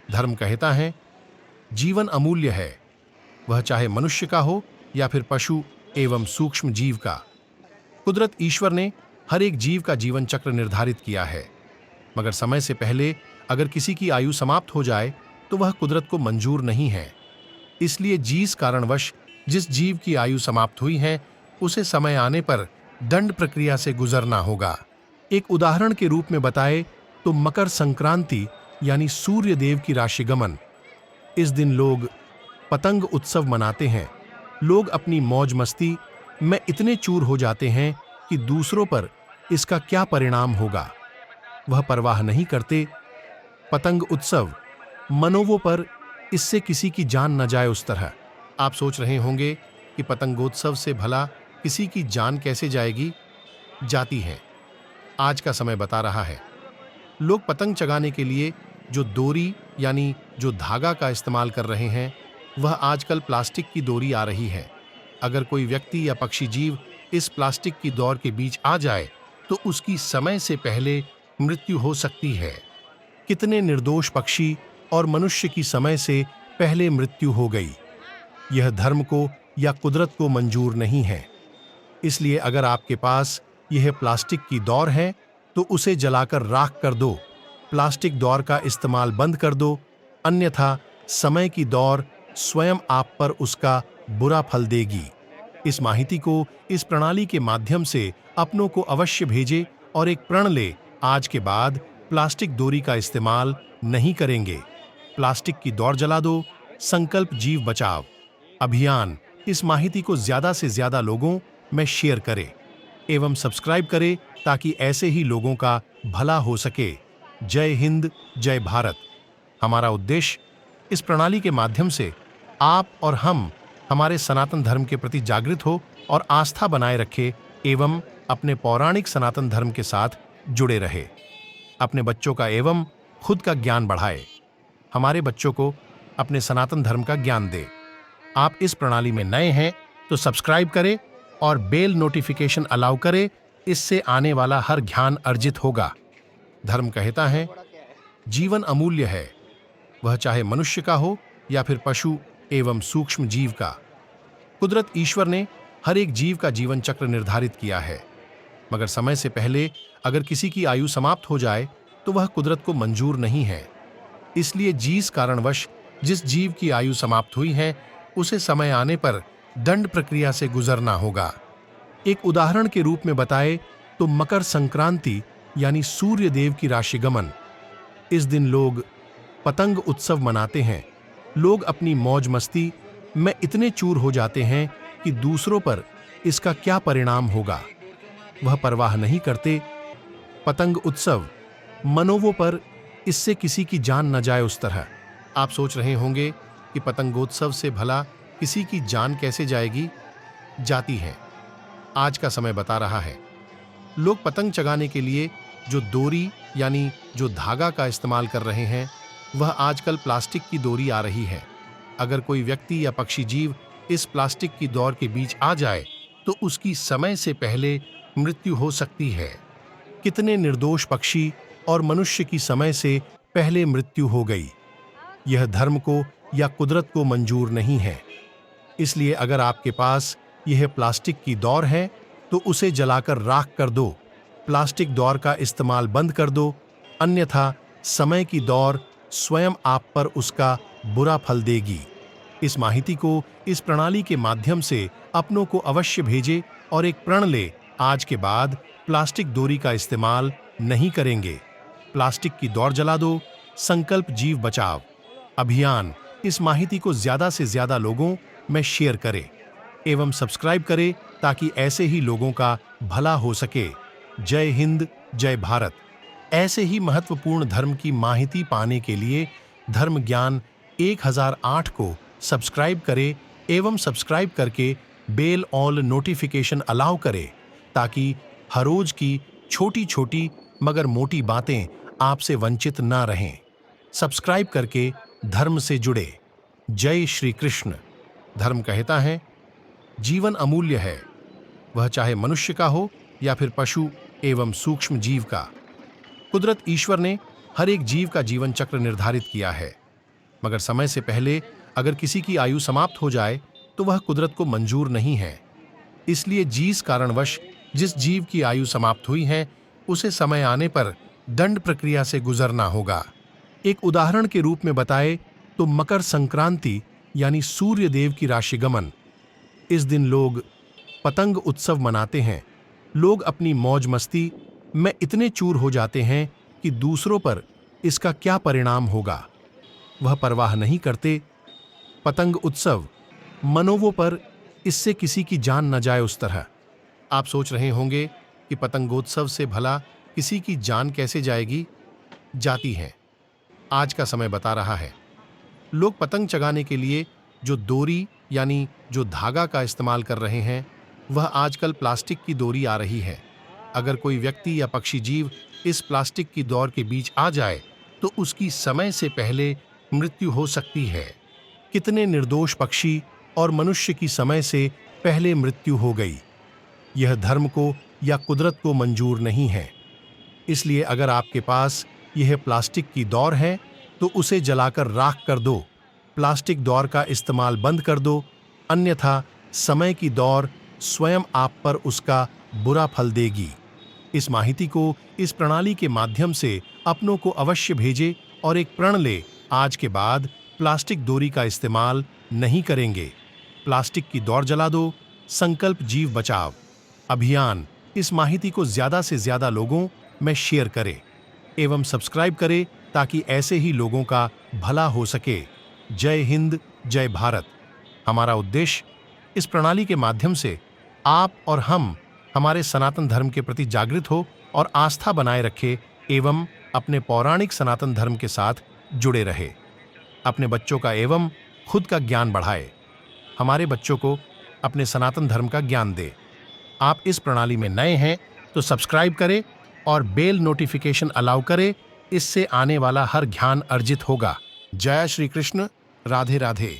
धर्म कहता है, जीवन अमूल्य है, वह चाहे मनुष्य का हो या फिर पशु एवं सूक्ष्म जीव का। कुदरत ईश्वर ने हर एक जीव का जीवन चक्र निर्धारित किया है, मगर समय से पहले अगर किसी की आयु समाप्त हो जाए तो वह कुदरत को मंजूर नहीं है। इसलिए जिस कारणवश जिस जीव की आयु समाप्त हुई है उसे समय आने पर दंड प्रक्रिया से गुजरना होगा। एक उदाहरण के रूप में बताए तो मकर संक्रांति यानी सूर्य देव की राशिगमन। इस दिन लोग पतंग उत्सव मनाते हैं। लोग अपनी मौज मस्ती में इतने चूर हो जाते हैं कि दूसरों पर इसका क्या परिणाम होगा वह परवाह नहीं करते। पतंग उत्सव मनोवों पर इससे किसी की जान न जाए उस तरह। आप सोच रहे होंगे कि पतंगोत्सव से भला किसी की जान कैसे जाती है। आज का समय बता रहा है। लोग पतंग चगाने के लिए जो डोरी यानी जो धागा का इस्तेमाल कर रहे हैं वह आजकल प्लास्टिक की डोरी आ रही है। अगर कोई व्यक्ति या पक्षी जीव इस प्लास्टिक की डोर के बीच आ जाए तो उसकी समय से पहले मृत्यु हो सकती है। कितने निर्दोष पक्षी और मनुष्य की समय से पहले मृत्यु हो गई। यह धर्म को या कुदरत को मंजूर नहीं है। इसलिए अगर आपके पास यह प्लास्टिक की डोर है तो उसे जलाकर राख कर दो। प्लास्टिक डोर का इस्तेमाल बंद कर दो, अन्यथा समय की डोर स्वयं आप पर उसका बुरा फल देगी। इस माहिती को इस प्रणाली के माध्यम से अपनों को अवश्य भेजे और एक प्रण ले, आज के बाद प्लास्टिक डोरी का इस्तेमाल नहीं करेंगे। प्लास्टिक की डोर जला दो। संकल्प जीव बचाव अभियान। इस माहिती को ज्यादा से ज्यादा लोगों में शेयर करें एवं सब्सक्राइब करें ताकि ऐसे ही लोगों का भला हो सके। जय हिंद, जय भारत। हमारा उद्देश्य इस प्रणाली के माध्यम से आप और हम हमारे सनातन धर्म के प्रति जागृत हो और आस्था बनाए रखे एवं अपने पौराणिक सनातन धर्म के साथ जुड़े रहे। अपने बच्चों का एवं खुद का ज्ञान बढ़ाए। हमारे बच्चों को अपने सनातन धर्म का ज्ञान दे। आप इस प्रणाली में नए हैं तो सब्सक्राइब करें और बेल नोटिफिकेशन अलाउ करें। इससे आने वाला हर ज्ञान अर्जित होगा। धर्म कहता है, जीवन अमूल्य है, वह चाहे मनुष्य का हो या फिर पशु एवं सूक्ष्म जीव का। कुदरत ईश्वर ने हर एक जीव का जीवन चक्र निर्धारित किया है, मगर समय से पहले अगर किसी की आयु समाप्त हो जाए तो वह कुदरत को मंजूर नहीं है। इसलिए जिस कारणवश जिस जीव की आयु समाप्त हुई है उसे समय आने पर दंड प्रक्रिया से गुजरना होगा। एक उदाहरण के रूप में बताए तो मकर संक्रांति यानी सूर्य देव की राशिगमन। इस दिन लोग पतंग उत्सव मनाते हैं। लोग अपनी मौज मस्ती में इतने चूर हो जाते हैं कि दूसरों पर इसका क्या परिणाम होगा वह परवाह नहीं करते। पतंग उत्सव मनोवों पर इससे किसी की जान न जाए उस तरह। आप सोच रहे होंगे कि पतंगोत्सव से भला किसी की जान कैसे जाती है। आज का समय बता रहा है। लोग पतंग चगाने के लिए जो डोरी यानी जो धागा का इस्तेमाल कर रहे हैं वह आजकल प्लास्टिक की डोरी आ रही है। अगर कोई व्यक्ति या पक्षी जीव इस प्लास्टिक की डोर के बीच आ जाए तो उसकी समय से पहले मृत्यु हो सकती है। कितने निर्दोष पक्षी और मनुष्य की समय से पहले मृत्यु हो गई। यह धर्म को या कुदरत को मंजूर नहीं है। इसलिए अगर आपके पास यह प्लास्टिक की डोर है तो उसे जलाकर राख कर दो। प्लास्टिक डोर का इस्तेमाल बंद कर दो, अन्यथा समय की डोर स्वयं आप पर उसका बुरा फल देगी। इस माहिती को इस प्रणाली के माध्यम से अपनों को अवश्य भेजे और एक प्रण ले, आज के बाद प्लास्टिक डोरी का इस्तेमाल नहीं करेंगे। प्लास्टिक की डोर जला दो। संकल्प जीव बचाव अभियान। इस माहिती को ज्यादा से ज्यादा लोगों में शेयर करें एवं सब्सक्राइब करें ताकि ऐसे ही लोगों का भला हो सके। जय हिंद, जय भारत। ऐसे ही महत्वपूर्ण धर्म की माहिती पाने के लिए धर्म ज्ञान 1008 को सब्सक्राइब करें एवं सब्सक्राइब करके बेल ऑल नोटिफिकेशन अलाउ करें ताकि हर रोज की छोटी छोटी मगर मोटी बातें आपसे वंचित ना रहें। सब्सक्राइब करके धर्म से जुड़े। जय श्री कृष्ण। धर्म कहता है, जीवन अमूल्य है, वह चाहे मनुष्य का हो या फिर पशु एवं सूक्ष्म जीव का। कुदरत ईश्वर ने हर एक जीव का जीवन चक्र निर्धारित किया है, मगर समय से पहले अगर किसी की आयु समाप्त हो जाए तो वह कुदरत को मंजूर नहीं है। इसलिए जिस कारणवश जिस जीव की आयु समाप्त हुई है उसे समय आने पर दंड प्रक्रिया से गुजरना होगा। एक उदाहरण के रूप में बताए तो मकर संक्रांति यानी सूर्य देव की राशिगमन। इस दिन लोग पतंग उत्सव मनाते हैं। लोग अपनी मौज मस्ती में इतने चूर हो जाते हैं कि दूसरों पर इसका क्या परिणाम होगा वह परवाह नहीं करते। पतंग उत्सव मनोवों पर इससे किसी की जान न जाए उस तरह। आप सोच रहे होंगे कि पतंगोत्सव से भला किसी की जान कैसे जाएगी? जाती है। आज का समय बता रहा है। लोग पतंग चगाने के लिए जो डोरी यानी जो धागा का इस्तेमाल कर रहे हैं वह आजकल प्लास्टिक की डोरी आ रही है। अगर कोई व्यक्ति या पक्षी जीव इस प्लास्टिक की डोर के बीच आ जाए तो उसकी समय से पहले मृत्यु हो सकती है। कितने निर्दोष पक्षी और मनुष्य की समय से पहले मृत्यु हो गई। यह धर्म को या कुदरत को मंजूर नहीं है। इसलिए अगर आपके पास यह प्लास्टिक की डोर है तो उसे जलाकर राख कर दो। प्लास्टिक डोर का इस्तेमाल बंद कर दो, अन्यथा समय की डोर स्वयं आप पर उसका बुरा फल देगी। इस माहिती को इस प्रणाली के माध्यम से अपनों को अवश्य भेजे और एक प्रण ले, आज के बाद प्लास्टिक डोरी का इस्तेमाल नहीं करेंगे। प्लास्टिक की डोर जला दो। संकल्प जीव बचाव अभियान। इस माहिती को ज्यादा से ज्यादा लोगों में शेयर करें एवं सब्सक्राइब करें ताकि ऐसे ही लोगों का भला हो सके। जय हिंद, जय भारत। हमारा उद्देश्य इस प्रणाली के माध्यम से आप और हम हमारे सनातन धर्म के प्रति जागृत हो और आस्था बनाए रखे एवं अपने पौराणिक सनातन धर्म के साथ जुड़े रहे। अपने बच्चों का एवं खुद का ज्ञान बढ़ाए। हमारे बच्चों को अपने सनातन धर्म का ज्ञान दे। आप इस प्रणाली में नए हैं तो सब्सक्राइब करें और बेल नोटिफिकेशन अलाउ करें। इससे आने वाला हर ज्ञान अर्जित होगा। जय श्री कृष्ण। राधे राधे।